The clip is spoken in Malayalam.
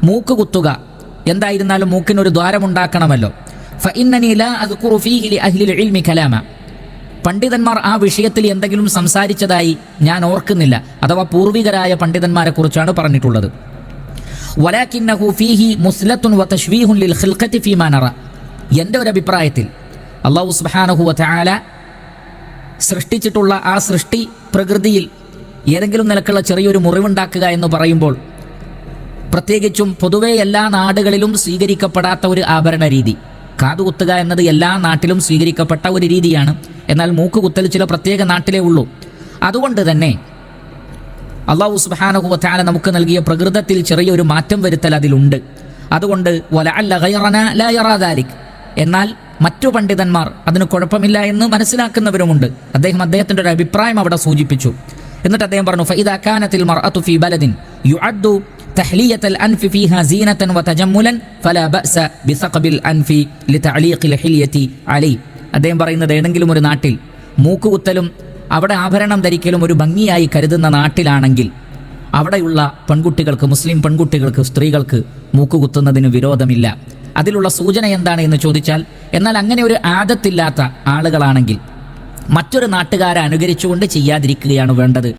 മൂക്ക് കുത്തുക, എന്തായിരുന്നാലും മൂക്കിനൊരു ദ്വാരമുണ്ടാക്കണമല്ലോ. ഫഇന്നനി ലാ അദ്കുറു ഫീഹി ലിഅഹ്ലിൽ ഇൽമി കലാമ, പണ്ഡിതന്മാർ ആ വിഷയത്തിൽ എന്തെങ്കിലും സംസാരിച്ചതായി ഞാൻ ഓർക്കുന്നില്ല. അഥവാ പൂർവികരായ പണ്ഡിതന്മാരെ കുറിച്ചാണ് പറഞ്ഞിട്ടുള്ളത്. വലാകിന്നഹു ഫീഹി മുസ്ലത്തുൻ വതശ്വീഹുൻ ലിൽ ഖിൽഖതി ഫീമാ നറ, എൻ്റെ ഒരു അഭിപ്രായത്തിൽ അല്ലാഹു സുബ്ഹാനഹു വതആല സൃഷ്ടിച്ചിട്ടുള്ള ആ സൃഷ്ടി പ്രകൃതിയിൽ ഏതെങ്കിലും നിലക്കുള്ള ചെറിയൊരു മുറിവുണ്ടാക്കുക എന്ന് പറയുമ്പോൾ, പ്രത്യേകിച്ചും പൊതുവെ എല്ലാ നാടുകളിലും സ്വീകരിക്കപ്പെടാത്ത ഒരു ആഭരണ രീതി, കാതുകുത്തുക എന്നത് എല്ലാ നാട്ടിലും സ്വീകരിക്കപ്പെട്ട ഒരു രീതിയാണ്. എന്നാൽ മൂക്കുകുത്തൽ ചില പ്രത്യേക നാട്ടിലേ ഉള്ളൂ. അതുകൊണ്ട് തന്നെ അല്ലാഹു സുബ്ഹാനഹു വതആല നമുക്ക് നൽകിയ പ്രകൃതത്തിൽ ചെറിയൊരു മാറ്റം വരുത്തൽ അതിലുണ്ട്. അതുകൊണ്ട് വലഅല്ല ഗൈറനാ ലാ യറാ ദാലിക്, എന്നാൽ മറ്റു പണ്ഡിതന്മാർ അതിന് കുഴപ്പമില്ല എന്ന് മനസ്സിലാക്കുന്നവരുമുണ്ട്. അദ്ദേഹത്തിൻ്റെ ഒരു അഭിപ്രായം അവിടെ സൂചിപ്പിച്ചു. എന്നിട്ട് അദ്ദേഹം പറഞ്ഞു, ഫഇദാ കാനത്തിൽ മർഅതു ഫീ ബലദിൻ യുഅദ്ദു തഹ്ലിയത്തൽ അൻഫി ഫീഹാ സീനതൻ വതജമ്മുലൻ ഫലാ ബഅസ ബിസഖബിൽ അൻഫി ലിതഅലീഖിൽ ഹില്യതി അലൈഹി. അദ്ദേഹം പറയുന്നത്, ഏതെങ്കിലും ഒരു നാട്ടിൽ മൂക്കുകുത്തലും അവിടെ ആഭരണം ധരിക്കലും ഒരു ഭംഗിയായി കരുതുന്ന നാട്ടിലാണെങ്കിൽ അവിടെയുള്ള പെൺകുട്ടികൾക്ക്, മുസ്ലിം പെൺകുട്ടികൾക്ക്, സ്ത്രീകൾക്ക് മൂക്കുകുത്തുന്നതിന് വിരോധമില്ല. അതിലുള്ള സൂചന എന്താണ് എന്ന് ചോദിച്ചാൽ, എന്നാൽ അങ്ങനെ ഒരു ആദത്തില്ലാത്ത ആളുകളാണെങ്കിൽ മറ്റൊരു നാട്ടുകാരെ അനുകരിച്ചുകൊണ്ട് ചെയ്യാതിരിക്കുകയാണ് വേണ്ടത്.